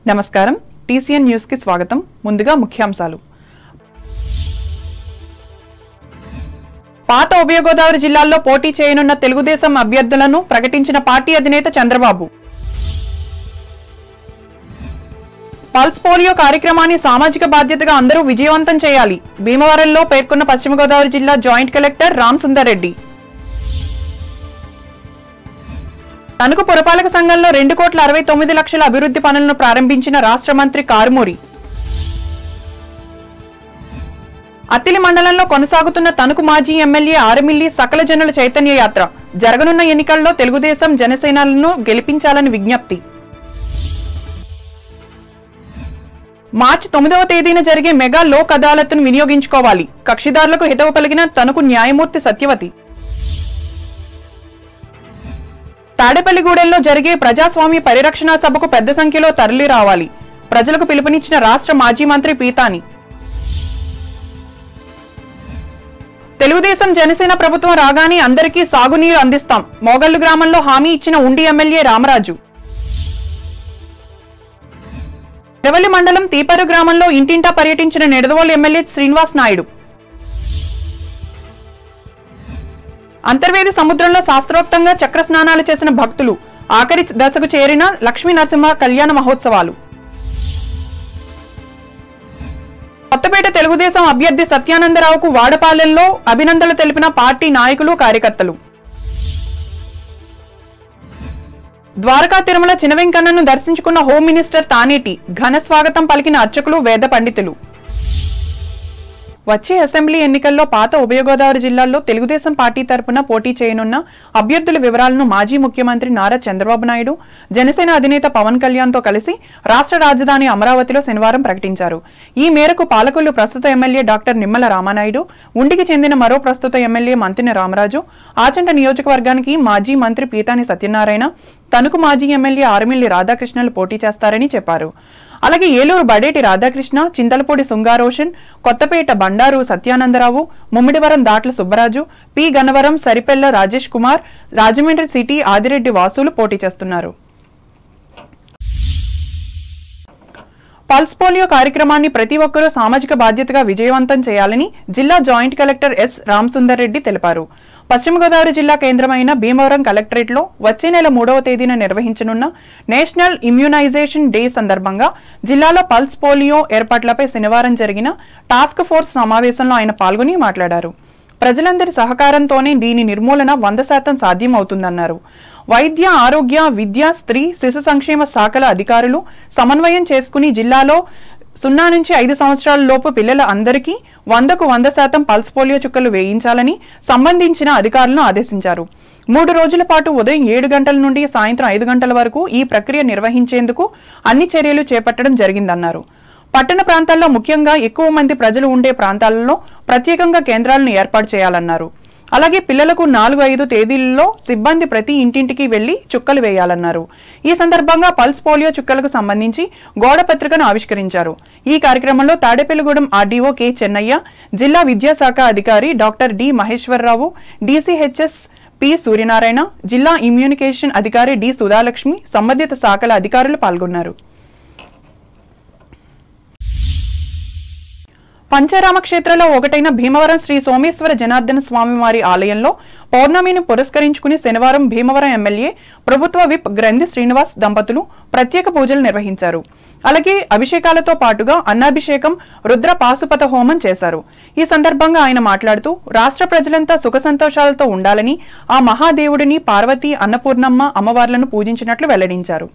నమస్కారం TCN news కి స్వాగతం. ముందుగా ముఖ్యాంశాలు. పాత ఉభయ గోదావరి జిల్లాల్లో పోటీ చేయనున్న తెలుగుదేశం అభ్యర్థులను ప్రకటించిన పార్టీ అధినేత చంద్రబాబు. పల్స్ పోలియో కార్యక్రమాన్ని సామాజిక బాధ్యతగా అందరూ విజయవంతం చేయాలి. భీమవరంలో పేర్కొన్న పశ్చిమ గోదావరి జిల్లా జాయింట్ కలెక్టర్ రామ్ సుందర్ రెడ్డి. తణుకు పురపాలక సంఘంలో 2,69,00,000 అభివృద్ధి పనులను ప్రారంభించిన రాష్ట్ర మంత్రి కారుమూరి. అత్తిలి మండలంలో కొనసాగుతున్న తణుకు మాజీ ఎమ్మెల్యే ఆరమిల్లి సకల జనుల చైతన్య యాత్ర. జరగనున్న ఎన్నికల్లో తెలుగుదేశం జనసేనలను గెలిపించాలని విజ్ఞప్తి. మార్చి 9వ తేదీన జరిగే మెగా లోక్ అదాలత్ను వినియోగించుకోవాలి. కక్షిదారులకు హితవు పలికిన తణుకు న్యాయమూర్తి సత్యవతి. తాడేపల్లిగూడెంలో జరిగే ప్రజాస్వామ్య పరిరక్షణ సభకు పెద్ద సంఖ్యలో తరలి రావాలి. ప్రజలకు పిలుపునిచ్చిన రాష్ట్ర మాజీ మంత్రి పీతాని. తెలుగుదేశం జనసేన ప్రభుత్వం రాగానే అందరికీ సాగునీరు అందిస్తాం. మోగల్లు గ్రామంలో హామీ ఇచ్చిన ఉండి ఎమ్మెల్యే రామరాజు. రెవల్లి మండలం తీపరు గ్రామంలో ఇంటింటా పర్యటించిన నిడదవోలు ఎమ్మెల్యే శ్రీనివాస్ నాయుడు. అంతర్వేది సముద్రంలో శాస్త్రోక్తంగా చక్ర స్నానాలు చేసిన భక్తులు. ఆఖరి దశకు చేరిన లక్ష్మీ నరసింహ కళ్యాణ మహోత్సవాలు. కొత్తపేట తెలుగుదేశం అభ్యర్థి సత్యానందరావుకు వాడపాలెంలో అభినందనలు తెలిపిన పార్టీ నాయకులు కార్యకర్తలు. ద్వారకా తిరుమల చినవెంకన్నను దర్శించుకున్న హోం మినిస్టర్ తానేటి. ఘన స్వాగతం పలికిన అర్చకులు వేద పండితులు. వచ్చే అసెంబ్లీ ఎన్నికల్లో పాత ఉభయ గోదావరి జిల్లాల్లో తెలుగుదేశం పార్టీ తరపున పోటీ చేయనున్న అభ్యర్థుల వివరాలను మాజీ ముఖ్యమంత్రి నారా చంద్రబాబు నాయుడు జనసేన అధినేత పవన్ కళ్యాణ్ తో కలిసి రాష్ట్ర రాజధాని అమరావతిలో శనివారం ప్రకటించారు. ఈ మేరకు పాలకొల్లు ప్రస్తుత ఎమ్మెల్యే డాక్టర్ నిమ్మల రామానాయుడు, ఉండికి చెందిన మరో ప్రస్తుత ఎమ్మెల్యే మంతిన రామరాజు, ఆచంట నియోజకవర్గానికి మాజీ మంత్రి పీతాని సత్యనారాయణ, తణుకు మాజీ ఎమ్మెల్యే ఆరమిల్లి రాధాకృష్ణలు పోటీ చేస్తారని చెప్పారు. అలాగే ఏలూరు బడేటి రాధాకృష్ణ, చింతలపూడి సుంగారోషన్, కొత్తపేట బండారు సత్యానందరావు, ముమ్మిడివరం దాట్ల సుబ్బరాజు, పి గన్నవరం సరిపెల్ల రాజేష్ కుమార్, రాజమండ్రి సిటీ ఆదిరెడ్డి వాసులు పోటీ చేస్తున్నారు. పల్స్ పోలియో కార్యక్రమాన్ని ప్రతి ఒక్కరూ సామాజిక బాధ్యతగా విజయవంతం చేయాలని జిల్లా joint collector S Ram Sundar Reddy తెలిపారు. పశ్చిమ గోదావరి జిల్లా కేంద్రమైన భీమవరం కలెక్టరేట్ లో వచ్చే నెల 3వ తేదీన నిర్వహించనున్న నేషనల్ ఇమ్యూనైజేషన్ డే సందర్భంగా జిల్లాలో పల్స్ పోలియో ఏర్పాట్లపై శనివారం జరిగిన టాస్క్ ఫోర్స్ సమావేశంలో ఆయన పాల్గొని మాట్లాడారు. ప్రజలందరి సహకారంతోనే దీని నిర్మూలన 100% సాధ్యం అవుతుందన్నారు. వైద్య, ఆరోగ్య, విద్య, స్త్రీ, శిశు సంక్షేమ శాఖల అధికారులు సమన్వయం చేసుకుని జిల్లాలో 0 నుంచి 5 సంవత్సరాల లోపు పిల్లల అందరికీ 100కు 100% పల్స్ పోలియో చుక్కలు వేయించాలని సంబంధించిన అధికారులను ఆదేశించారు. 3 రోజుల పాటు ఉదయం 7 గంటల నుండి సాయంత్రం 5 గంటల వరకు ఈ ప్రక్రియ నిర్వహించేందుకు అన్ని చర్యలు చేపట్టడం జరిగిందన్నారు. పట్టణ ప్రాంతాల్లో ముఖ్యంగా ఎక్కువ మంది ప్రజలు ఉండే ప్రాంతాలలో ప్రత్యేకంగా కేంద్రాలను ఏర్పాటు చేయాలన్నారు. అలాగే పిల్లలకు 4-5 తేదీలలో సిబ్బంది ప్రతి ఇంటింటికి వెళ్లి చుక్కలు వేయాలన్నారు. ఈ సందర్భంగా పల్స్ పోలియో చుక్కలకు సంబంధించి గోడ పత్రికను ఆవిష్కరించారు. ఈ కార్యక్రమంలో తాడేపల్లిగూడెం ఆర్డీఓ కె చెన్నయ్య, జిల్లా విద్యాశాఖ అధికారి doctor D Maheswararao, DCHS P Suryanarayana, జిల్లా ఇమ్యూనికేషన్ అధికారి డి సుధాలక్ష్మి, సంబంధిత శాఖల అధికారులు పాల్గొన్నారు. పంచారామ క్షేత్రంలో ఒకటైన భీమవరం శ్రీ సోమేశ్వర జనార్దన స్వామివారి ఆలయంలో పౌర్ణమిని పురస్కరించుకుని శనివారం భీమవరం ఎమ్మెల్యే ప్రభుత్వ విప్ గ్రంథి శ్రీనివాస్ దంపతులు ప్రత్యేక పూజలు నిర్వహించారు. అలాగే అభిషేకాలతో పాటుగా అన్నాభిషేకం, రుద్ర పాశుపత హోమం చేశారు. ఈ సందర్భంగా ఆయన మాట్లాడుతూ రాష్ట్ర ప్రజలంతా సుఖ సంతోషాలతో ఉండాలని ఆ మహాదేవుడిని పార్వతీ, అన్నపూర్ణమ్మ అమ్మవార్లను పూజించినట్లు వెల్లడించారు.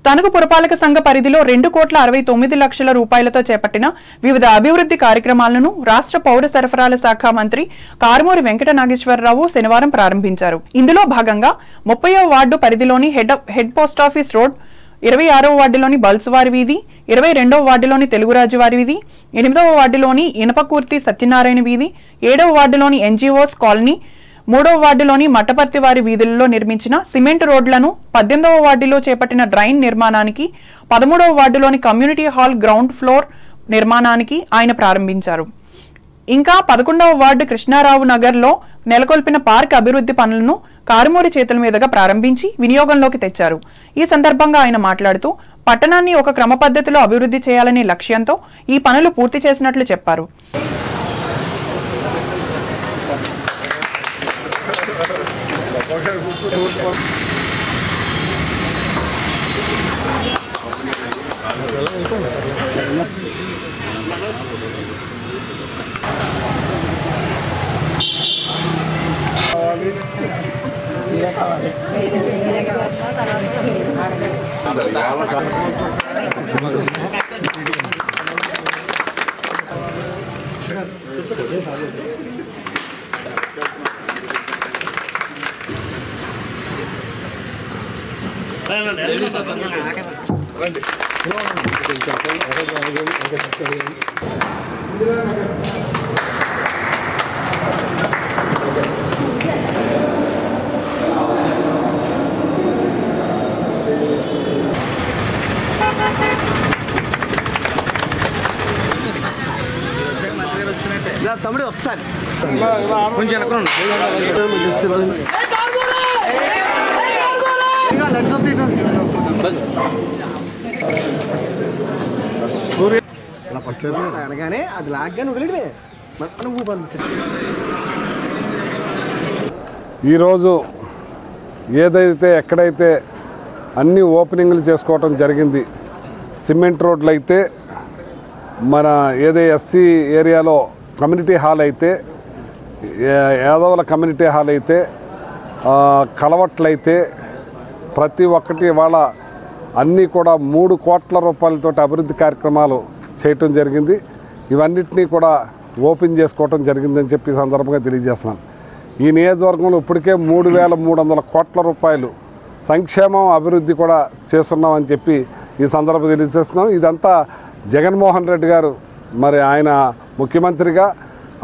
తణుకు పురపాలక సంఘ పరిధిలో 2,69,00,000 రూపాయలతో చేపట్టిన వివిధ అభివృద్ధి కార్యక్రమాలను రాష్ట్ర పౌర సరఫరాల శాఖ మంత్రి కారుమూరి వెంకట నాగేశ్వరరావు శనివారం ప్రారంభించారు. ఇందులో భాగంగా 30వ వార్డు పరిధిలోని హెడ్ పోస్ట్ ఆఫీస్ రోడ్, 26వ వార్డులోని బల్సువారి వీధి, 22వ వార్డులోని తెలుగురాజు వారి వీధి, 8వ వార్డులోని ఇనపకూర్తి సత్యనారాయణ వీధి, 7వ వార్డులోని ఎన్జీఓస్ కాలనీ, 3వ వార్డులోని మట్టపర్తి వారి వీధులలో నిర్మించిన సిమెంట్ రోడ్లను, 18వ వార్డులో చేపట్టిన డ్రైన్ నిర్మాణానికి, 13వ వార్డులోని కమ్యూనిటీ హాల్ గ్రౌండ్ ఫ్లోర్ నిర్మాణానికి ఆయన ప్రారంభించారు. ఇంకా 11వ వార్డు కృష్ణారావు నగర్లో నెలకొల్పిన పార్క్ అభివృద్ధి పనులను కారుమూరి చేతుల మీదుగా ప్రారంభించి వినియోగంలోకి తెచ్చారు. ఈ సందర్భంగా ఆయన మాట్లాడుతూ పట్టణాన్ని ఒక క్రమ పద్ధతిలో అభివృద్ధి చేయాలనే లక్ష్యంతో ఈ పనులు పూర్తి చేసినట్లు చెప్పారు. తమ్ముడు ఒకసారి కొంచెం అనగానే అది లాగ్గానే వదిలేడమే. ఈరోజు ఏదైతే ఎక్కడైతే అన్ని ఓపెనింగ్లు చేసుకోవటం జరిగింది, సిమెంట్ రోడ్లు అయితే, మన ఏదే ఎస్సీ ఏరియాలో కమ్యూనిటీ హాల్ అయితే, యాదవుల కమ్యూనిటీ హాల్ అయితే, కలవట్లయితే ప్రతి ఒక్కటి వాళ్ళ అన్నీ కూడా 3 కోట్ల రూపాయలతో అభివృద్ధి కార్యక్రమాలు చేయటం జరిగింది. ఇవన్నిటినీ కూడా ఓపెన్ చేసుకోవటం జరిగిందని చెప్పి ఈ సందర్భంగా తెలియజేస్తున్నాను. ఈ నియోజకవర్గంలో ఇప్పటికే 3,300 కోట్ల రూపాయలు సంక్షేమం అభివృద్ధి కూడా చేస్తున్నామని చెప్పి ఈ సందర్భంగా తెలియజేస్తున్నాం. ఇదంతా జగన్మోహన్ రెడ్డి గారు మరి ఆయన ముఖ్యమంత్రిగా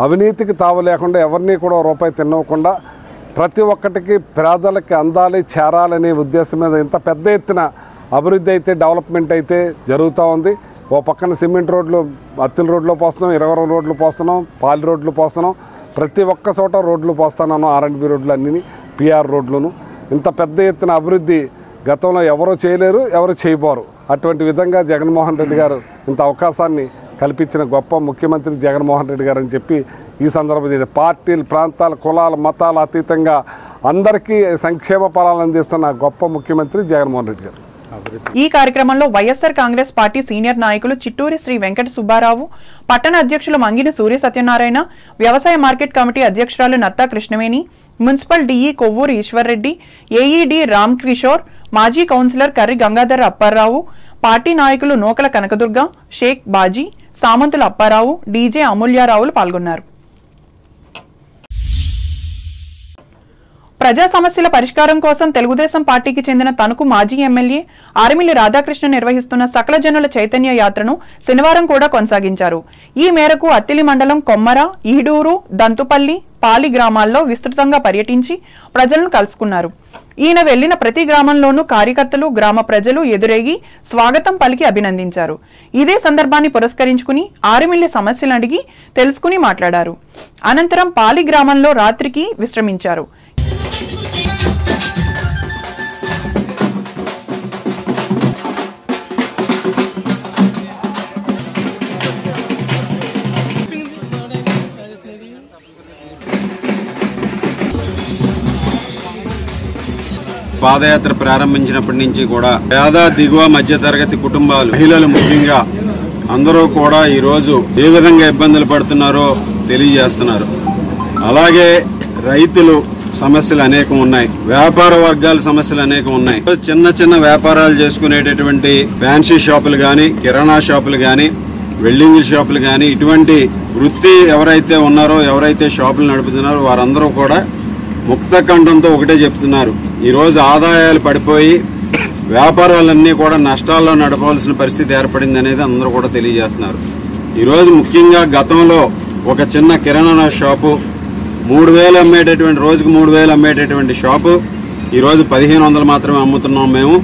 అవినీతికి తావు లేకుండా ఎవరిని కూడా రూపాయి తినకుండా ప్రతి ఒక్కటికి పేదలకి అందాలి చేరాలనే ఉద్దేశం మీద ఇంత పెద్ద ఎత్తున అభివృద్ధి అయితే డెవలప్మెంట్ అయితే జరుగుతూ ఉంది. ఓ పక్కన సిమెంట్ రోడ్లు అత్తిల రోడ్లో పోస్తున్నాం, 20 రోడ్లు పోస్తున్నాం, పాలి రోడ్లు పోస్తున్నాం, ప్రతి ఒక్క చోట రోడ్లు పోస్తున్నాను, R&B రోడ్లు అన్నీ, PR రోడ్లను. ఇంత పెద్ద ఎత్తున అభివృద్ధి గతంలో ఎవరో చేయలేరు, ఎవరు చేయబోరు. అటువంటి విధంగా జగన్మోహన్ రెడ్డి గారు ఇంత అవకాశాన్ని కల్పించిన గొప్ప ముఖ్యమంత్రి జగన్మోహన్ రెడ్డి గారు అని చెప్పి ఈ సందర్భంగా పార్టీలు, ప్రాంతాల, కులాల, మతాల అతీతంగా అందరికీ సంక్షేమ ఫలాలు అందిస్తున్న గొప్ప ముఖ్యమంత్రి జగన్మోహన్ రెడ్డి గారు. ఈ కార్యక్రమంలో వైఎస్ఆర్ కాంగ్రెస్ పార్టీ సీనియర్ నాయకులు చిట్టూరి శ్రీ వెంకట సుబ్బారావు, పట్టణ అధ్యక్షులు మంగిని సూర్య సత్యనారాయణ, వ్యవసాయ మార్కెట్ కమిటీ అధ్యక్షురాలు Natta Krishnaveni, municipal DE Kovvur Eshwar Reddy, AED Ram Kishore, మాజీ కౌన్సిలర్ కర్రి గంగాధర్ అప్పారావు, పార్టీ నాయకులు నూకల కనకదుర్గ, షేక్ బాజీ, సామంతుల అప్పారావు, డీజే అమూల్యారావులు పాల్గొన్నారు. ప్రజా సమస్యల పరిష్కారం కోసం తెలుగుదేశం పార్టీకి చెందిన తణుకు మాజీ ఎమ్మెల్యే ఆరిమిల్లి రాధాకృష్ణ నిర్వహిస్తున్న సకల జనుల చైతన్య యాత్రను శనివారం కూడా కొనసాగించారు. ఈ మేరకు అత్తిలి మండలం కొమ్మర, ఈడూరు, దంతుపల్లి, పాలి గ్రామాల్లో విస్తృతంగా పర్యటించి ప్రజలను కలుసుకున్నారు. ఈయన వెళ్లిన ప్రతి గ్రామంలోనూ కార్యకర్తలు, గ్రామ ప్రజలు ఎదురేగి స్వాగతం పలికి అభినందించారు. ఇదే సందర్భాన్ని పురస్కరించుకుని ఆరిమిల్లి సమస్యలు అడిగి తెలుసుకుని మాట్లాడారు. అనంతరం పాలి గ్రామంలో రాత్రికి విశ్రమించారు. పాదయాత్ర ప్రారంభించినప్పటి నుంచి కూడా పేద, దిగువ, మధ్యతరగతి కుటుంబాలు, మహిళలు ముఖ్యంగా అందరూ కూడా ఈరోజు ఏ విధంగా ఇబ్బందులు పడుతున్నారో తెలియజేస్తున్నారు. అలాగే రైతులు సమస్యలు అనేకం ఉన్నాయి, వ్యాపార వర్గాల సమస్యలు అనేకం ఉన్నాయి. చిన్న చిన్న వ్యాపారాలు చేసుకునేటటువంటి ఫ్యాన్సీ షాపులు కానీ, కిరాణా షాపులు కానీ, వెల్డింగ్ షాపులు కానీ, ఇటువంటి వృత్తి ఎవరైతే ఉన్నారో, ఎవరైతే షాపులు నడుపుతున్నారో వారందరూ కూడా ముక్త కంఠంతో ఒకటే చెప్తున్నారు. ఈరోజు ఆదాయాలు పడిపోయి వ్యాపారాలన్నీ కూడా నష్టాల్లో నడపవలసిన పరిస్థితి ఏర్పడింది అనేది అందరూ కూడా తెలియజేస్తున్నారు. ఈరోజు ముఖ్యంగా గతంలో ఒక చిన్న కిరాణా షాపు 3000 అమ్మేటటువంటి రోజుకు 3000 అమ్మేటటువంటి షాపు ఈరోజు 1500 మాత్రమే అమ్ముతున్నాం మేము.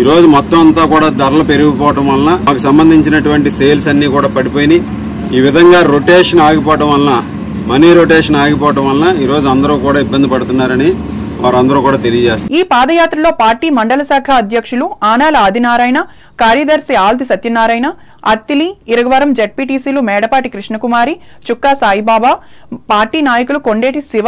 ఈరోజు మొత్తం అంతా కూడా ధరలు పెరిగిపోవటం వలన మాకు సంబంధించినటువంటి సేల్స్ అన్నీ కూడా పడిపోయినాయి. ఈ విధంగా రొటేషన్ ఆగిపోవటం వలన, మనీ రొటేషన్ ఆగిపోవటం వలన ఈరోజు అందరూ కూడా ఇబ్బంది పడుతున్నారని వారందరూ కూడా తెలియజేస్తారు. ఈ పాదయాత్రలో పార్టీ మండల శాఖ అధ్యక్షులు ఆనాల ఆదినారాయణ, కార్యదర్శి ఆల్ది సత్యనారాయణ, అత్తిలి, ఇరగవరం జడ్పీటీసీలు మేడపాటి కృష్ణకుమారి, చుక్కా సాయిబాబా, పార్టీ నాయకులు కొండేటి శివ,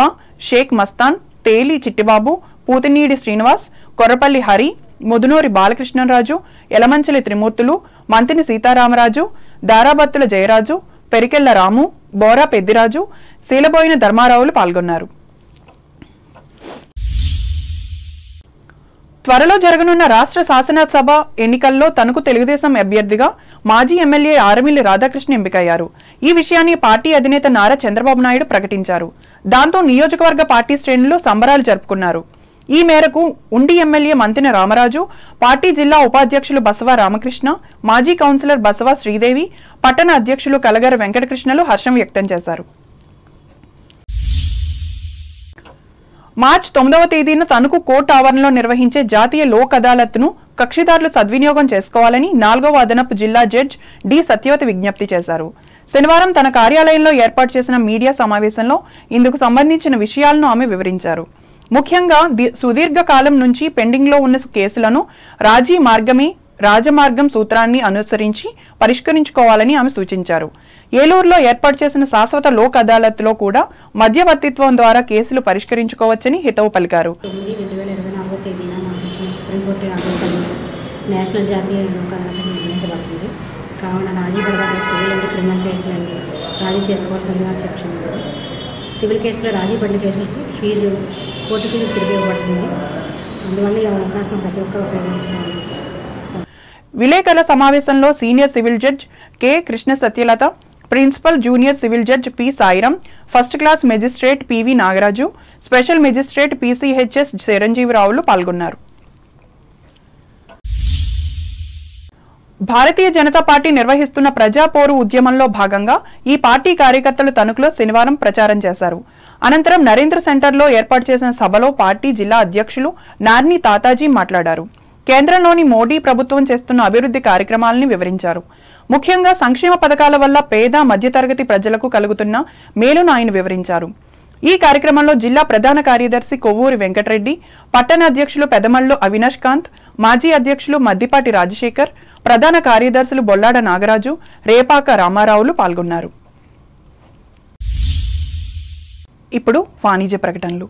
షేక్ మస్తాన్, తేలి చిట్టిబాబు, పూతినీడి శ్రీనివాస్, కొర్రపల్లి హరి, ముదునూరి బాలకృష్ణరాజు, యలమంచలి త్రిమూర్తులు, మంతిని సీతారామరాజు, దారాబత్తుల జయరాజు, పెరికెళ్ల రాము, బోరా పెద్దిరాజు, శీలబోయిన ధర్మారావులు పాల్గొన్నారు. త్వరలో జరగనున్న రాష్ట్ర శాసనసభ ఎన్నికల్లో తనకు తెలుగుదేశం అభ్యర్థిగా మాజీ ఎమ్మెల్యే ఆరమిల్లి రాధాకృష్ణ ఎంపికయ్యారు. ఈ విషయాన్ని పార్టీ అధినేత నారా చంద్రబాబు నాయుడు ప్రకటించారు. దాంతో నియోజకవర్గ పార్టీ శ్రేణులు సంబరాలు జరుపుకున్నారు. ఈ మేరకు ఉండి ఎమ్మెల్యే మంతిన రామరాజు, పార్టీ జిల్లా ఉపాధ్యక్షులు బసవ రామకృష్ణ, మాజీ కౌన్సిలర్ బసవ శ్రీదేవి, పట్టణ అధ్యక్షులు కలగర వెంకటకృష్ణలు హర్షం వ్యక్తం చేశారు. మార్చి 9వ తేదీన తణుకు కోర్టు ఆవరణలో నిర్వహించే జాతీయ లోక్ అదాలత్ను కక్షిదారులు సద్వినియోగం చేసుకోవాలని 4వ అదనపు జిల్లా జడ్జి డి సత్యవతి విజ్ఞప్తి చేశారు. శనివారం తన కార్యాలయంలో ఏర్పాటు చేసిన మీడియా సమావేశంలో ఇందుకు సంబంధించిన విషయాలను ఆమె వివరించారు. ముఖ్యంగా సుదీర్ఘ కాలం నుంచి పెండింగ్లో ఉన్న కేసులను రాజమార్గం సూత్రాన్ని అనుసరించి పరిష్కరించుకోవాలని ఆమె సూచించారు. ఏలూరులో ఏర్పాటు చేసిన శాశ్వత లోక్ అదాలత్లో కూడా మధ్యవర్తిత్వం ద్వారా కేసులు పరిష్కరించుకోవచ్చని హితవు పలికారు. 2024 తేదీన మాకు ఇచ్చిన సుప్రీంకోర్టు ఆదేశాలు నేషనల్ జాతీయ లోక్ అదాలత్ నిర్వహించబడుతుంది. కావున రాజీ పడగా సివిల్ అండ్ క్రిమినల్ కేసులన్నీ రాజీ చేసుకోవాల్సిందిగా చెప్తున్నారు. సివిల్ కేసులో రాజీ పడిన కేసులకి ఫీజు కోర్టు ఫీజు తిరిగి ఇవ్వబడుతుంది. అందువల్ల ఈ అవకాశం ప్రతి ఒక్కరు ఉపయోగించుకోవాలి సార్. విలేకరుల సమావేశంలో senior civil judge K Krishna Satyalatha, principal junior civil judge P Sairam, first class magistrate PV Nagaraju, special magistrate PCHS చిరంజీవిరావులు పాల్గొన్నారు. భారతీయ జనతా పార్టీ నిర్వహిస్తున్న ప్రజాపోరు ఉద్యమంలో భాగంగా ఈ పార్టీ కార్యకర్తలు తణుకులో శనివారం ప్రచారం చేశారు. అనంతరం నరేంద్ర సెంటర్లో ఏర్పాటు చేసిన సభలో పార్టీ జిల్లా అధ్యక్షులు నార్ని తాతాజీ మాట్లాడారు. కేంద్రంలోని మోడీ ప్రభుత్వం చేస్తున్న అభివృద్ధి కార్యక్రమాలని వివరించారు. ముఖ్యంగా సంక్షేమ పథకాల వల్ల పేద మధ్యతరగతి ప్రజలకు కలుగుతున్న మేలును ఆయన వివరించారు. ఈ కార్యక్రమంలో జిల్లా ప్రధాన కార్యదర్శి కొవ్వూరి వెంకటరెడ్డి, పట్టణ అధ్యక్షులు పెదమల్లు అవినాష్ కాంత్, మాజీ అధ్యక్షులు మద్దిపాటి రాజశేఖర్, ప్రధాన కార్యదర్శులు బొల్లాడ నాగరాజు, రేపాక రామారావులు పాల్గొన్నారు. ఇప్పుడు వాణిజ్య ప్రకటనలు.